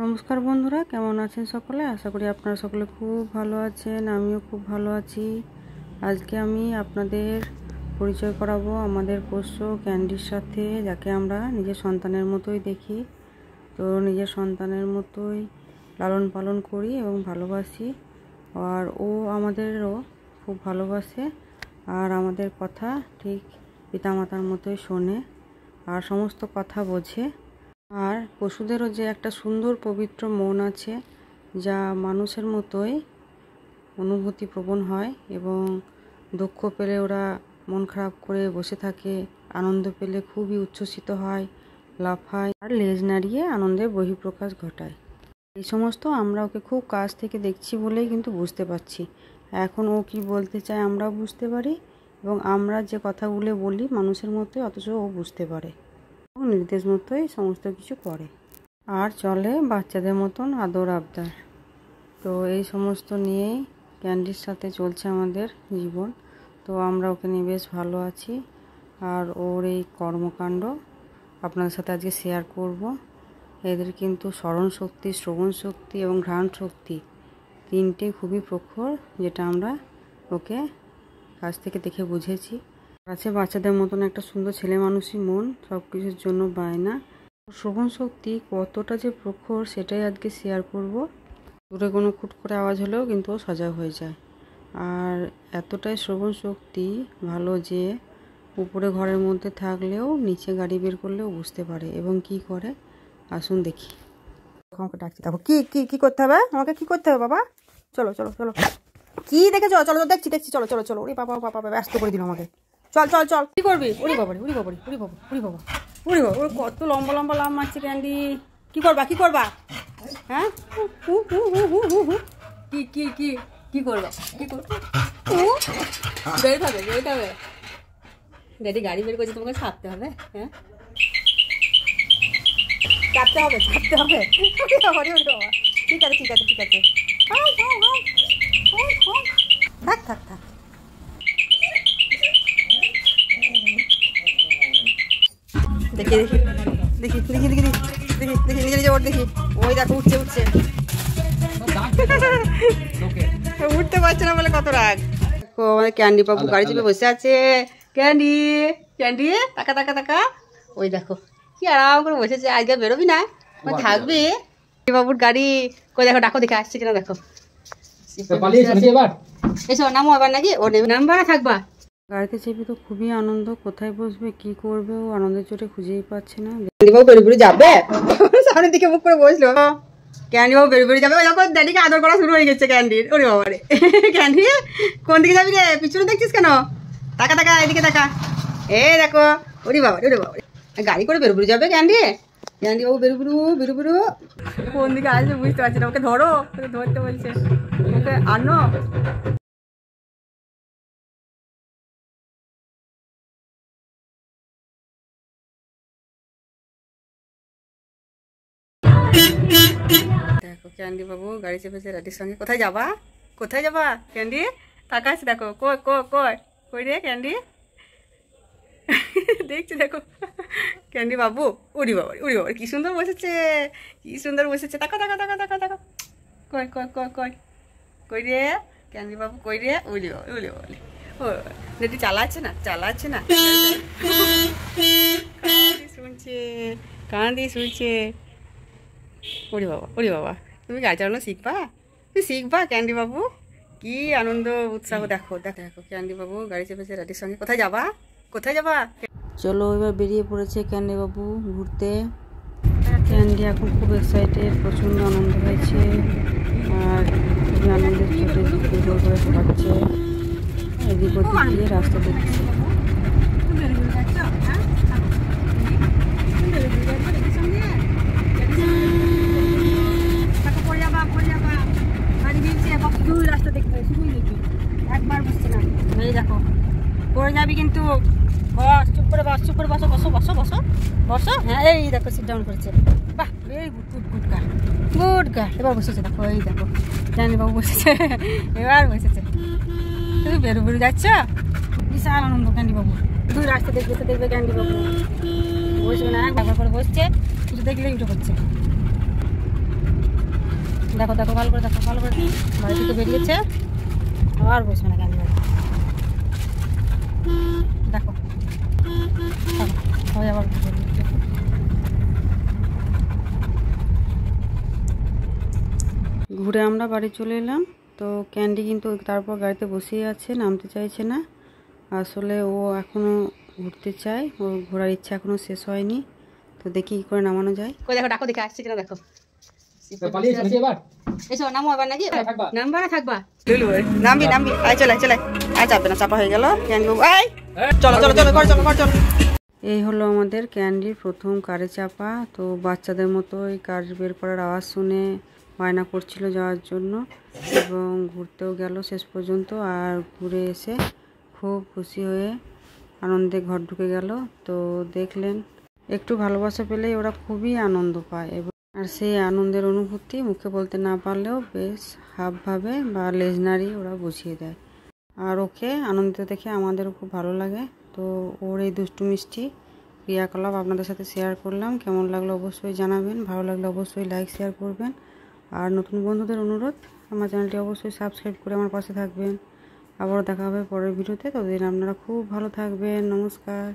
নমস্কার বন্ধুরা, কেমন আছেন সকলে? আশা করি আপনারা সকলে খুব ভালো আছেন। আমিও খুব ভালো আছি। আজকে আমি আপনাদের পরিচয় করাবো আমাদের পোষ্য ক্যান্ডির সাথে, যাকে আমরা নিজের সন্তানের মতোই দেখি। তো নিজের সন্তানের মতোই লালন পালন করি এবং ভালোবাসি। আর ও আমাদেরও খুব ভালোবাসে আর আমাদের কথা ঠিক পিতামাতার মতোই শোনে আর সমস্ত কথা বোঝে। আর পশুদেরও যে একটা সুন্দর পবিত্র মন আছে, যা মানুষের মতোই অনুভূতিপ্রবণ হয় এবং দুঃখ পেলে ওরা মন খারাপ করে বসে থাকে, আনন্দ পেলে খুবই উচ্ছ্বসিত হয়, লাফায় আর লেজ নাড়িয়ে আনন্দের বহিঃপ্রকাশ ঘটায়। এই সমস্ত আমরা ওকে খুব কাছ থেকে দেখছি বলেই কিন্তু বুঝতে পারছি। এখন ও কি বলতে চায় আমরাও বুঝতে পারি এবং আমরা যে কথাগুলো বলি মানুষের মতোই, অথচ ও বুঝতে পারে এবং নির্দেশ মতোই সমস্ত কিছু করে আর চলে বাচ্চাদের মতন আদর আবদার। তো এই সমস্ত নিয়েই ক্যান্ডির সাথে চলছে আমাদের জীবন। তো আমরা ওকে নিয়ে বেশ ভালো আছি আর ওর এই কর্মকাণ্ড আপনাদের সাথে আজকে শেয়ার করব। এদের কিন্তু স্মরণ শক্তি, শ্রবণ শক্তি এবং ঘ্রাণ শক্তি তিনটে খুবই প্রখর, যেটা আমরা ওকে কাছ থেকে দেখে বুঝেছি। আছে বাচ্চাদের মতন একটা সুন্দর ছেলে মানুষই মন, সব কিছুর জন্য বায়না। শ্রবণ শক্তি কতটা যে প্রখর সেটাই আজকে শেয়ার করব। দূরে কোনো খুট করে আওয়াজ হলেও কিন্তু ও সজাগ হয়ে যায়। আর এতটাই শ্রবণ শক্তি ভালো যে উপরে ঘরের মধ্যে থাকলেও নিচে গাড়ি বের করলেও বুঝতে পারে এবং কি করে আসুন দেখি। আমাকে ডাকছি, দেখো কি কি কি করতে হবে, আমাকে কি করতে হবে বাবা? চলো চলো চলো, কি দেখেছো? চলো দেখছি দেখছি, চলো চলো চলো। ওরে বাবা বাবা ব্যস্ত করে দিল আমাকে। চল চল চল, কি করবি? উড়ি বাবা উড়ি বাবা উড়ি বাবা উড়ি বাবা উড়ি বাবা, ওর কত লম্বা লম্বা লাম মারছে ক্যান্ডি। কি করবা কি করবা? হ্যাঁ কি কি কি কি করবা? কি করবা? বেরোতে হবে বেরোতে হবে। ড্যাডি গাড়ি বের করছে, তোমাকে ছাপতে হবে। হ্যাঁ চাপতে হবে চাপতে হবে। ঠিক আছে ঠিক আছে ঠিক আছে, থাক থাক থাক। দেখি দেখি দেখি দেখি দেখি দেখি দেখি নিজে নিজে ওর দেখি। ওই দেখো উঠছে উঠছে, উঠতে পারছে না বলে কত রাগ। আমাদের ক্যান্ডি বাবু গাড়ি চেপে বসে আছে। ক্যান্ডি ক্যান্ডি তাকা তাকা তাকা, ওই দেখো কি আরাম করে বসেছে। আজকে বেরোবি না, থাকবি বাবুর গাড়ি। কই দেখো ডাকো দেখে আসছে কিনা দেখো। এসো নামো আবার নাকি ও নেবে, নামবা না থাকবা? গাড়িতে চেপে তো খুবই আনন্দ, কোথায় বসবে কি করবে ও আনন্দের চোটে খুঁজেই পাচ্ছে না। ক্যান্ডিবাবু বেরো বেরো যাবে, সামনের দিকে মুখ করে বসলো। ক্যান্ডিবাবু বেরো বেরো যাবে, যখন ড্যাডিকে আদর করা শুরু হয়ে গেছে ক্যান্ডির। ওরে বাবা রে, ক্যান্ডি কোন দিকে যাবি রে? পিছনে দেখছিস কেন? টাকা টাকা এদিকে টাকা। এই দেখো, ওরে বাবা ওরে বাবা, গাড়ি করে বেরো বেরো যাবে ক্যান্ডি। ক্যান্ডি বাবু বেরো বেরো বেরো বেরো, কোন দিকে আসবে বুঝতে পারছি না। ওকে ধরো, ওকে ধরতে বলছে, ওকে আনো। দেখো ক্যান্ডি বাবু গাড়ি চেপেছে ড্যাডির সঙ্গে। কোথায় যাবা? কোথায় যাবা ক্যান্ডি? টাকা আছে দেখো। কই কই কই কই রে ক্যান্ডি? দেখছি দেখো ক্যান্ডি বাবু। উড়ি বাবা উড়ি বাবা, কি সুন্দর বসেছে, কি সুন্দর বসেছে। টাকা টাকা টাকা টাকা টাকা, কই কই কই কই কই রে ক্যান্ডি বাবু কই রে? উড়ি বাবা উড়ি বাবা। ও ড্যাডি চালাচ্ছে না চালাচ্ছে না, শুনছে কান দিয়ে শুনছে। ওরে বাবা ওরে বাবা, তুমি গাড়ি চালানো শিখবা? তুমি শিখবা ক্যান্ডি বাবু? কি আনন্দ উৎসাহ দেখো দেখো দেখো। ক্যান্ডি বাবু গাড়ি চেপেছে ড্যাডির সঙ্গে। কোথায় যাবা? কোথায় যাবা? চলো এবার বেরিয়ে পড়েছে ক্যান্ডি বাবু ঘুরতে। ক্যান্ডি এখন খুব এক্সাইটেড, প্রচণ্ড আনন্দ হয়েছে আর খুবই আনন্দের চোটে জোর করে খাচ্ছে। এদিক ওদিক দিয়ে রাস্তা দেখছে। রাস্তা দেখতে শুধুই দেখি, একবার বুঝছে না। এই দেখো পড়ে যাবি কিন্তু, বস চুপ করে বস, চুপ করে বসো বসো বসো বসো বসো। হ্যাঁ এই দেখো সিট ডাউন করেছে। বাহ very good good good girl good girl. এবার বসেছে দেখো, এই দেখো ক্যান্ডি বাবু বসেছে, এবার বসেছে। তুমি বেরো বেরো যাচ্ছ, বিশাল আনন্দ ক্যান্ডি বাবু। দুই রাস্তা দেখবে তো দেখবে ক্যান্ডি বাবু বসবে না, একবার করে বসছে, শুধু দেখলেই উঠে পড়ছে। দেখো দেখো ভালো করে দেখো, ভালো করে বাড়ি থেকে বেরিয়েছে, আর বসবে না ক্যান্ডি বাড়ি। দেখো ওই আবার বেরিয়েছে। ঘুরে আমরা বাড়ি চলে এলাম। তো ক্যান্ডি কিন্তু তারপর গাড়িতে বসেই আছে, নামতে চাইছে না। আসলে ও এখনও ঘুরতে চায়, ওর ঘোরার ইচ্ছা এখনও শেষ হয়নি। তো দেখি কী করে নামানো যায়। কই দেখো, ডাকো দেখে আসছে কিনা দেখো। এসো নামো আবার নাকি, নামবা না থাকবা? নামবি নামবি, আয় চলে চলে, আর চাপবে না, চাপা হয়ে গেল ক্যান্ডি বাবু। আয় চলো চলো চলো, ঘর চলো ঘর চলো। এই হলো আমাদের ক্যান্ডির প্রথম কারে চাপা। তো বাচ্চাদের মতো এই কার বের করার আওয়াজ শুনে বায়না করছিল যাওয়ার জন্য, এবং ঘুরতেও গেল শেষ পর্যন্ত। আর ঘুরে এসে খুব খুশি হয়ে আনন্দে ঘর ঢুকে গেল। তো দেখলেন, একটু ভালোবাসা পেলেই ওরা খুবই আনন্দ পায়, এবং আর সেই আনন্দের অনুভূতি মুখে বলতে না পারলেও বেশ হাবভাবে বা লেজ নাড়িয়ে ওরা বুঝিয়ে দেয়। আর ওকে আনন্দিত দেখে আমাদেরও খুব ভালো লাগে। তো ওর এই দুষ্টু মিষ্টি ক্রিয়াকলাপ আপনাদের সাথে শেয়ার করলাম। কেমন লাগলো অবশ্যই জানাবেন, ভালো লাগলে অবশ্যই লাইক শেয়ার করবেন। আর নতুন বন্ধুদের অনুরোধ, আমার চ্যানেলটি অবশ্যই সাবস্ক্রাইব করে আমার পাশে থাকবেন। আবারও দেখা হবে পরের ভিডিওতে। ততদিন আপনারা খুব ভালো থাকবেন। নমস্কার।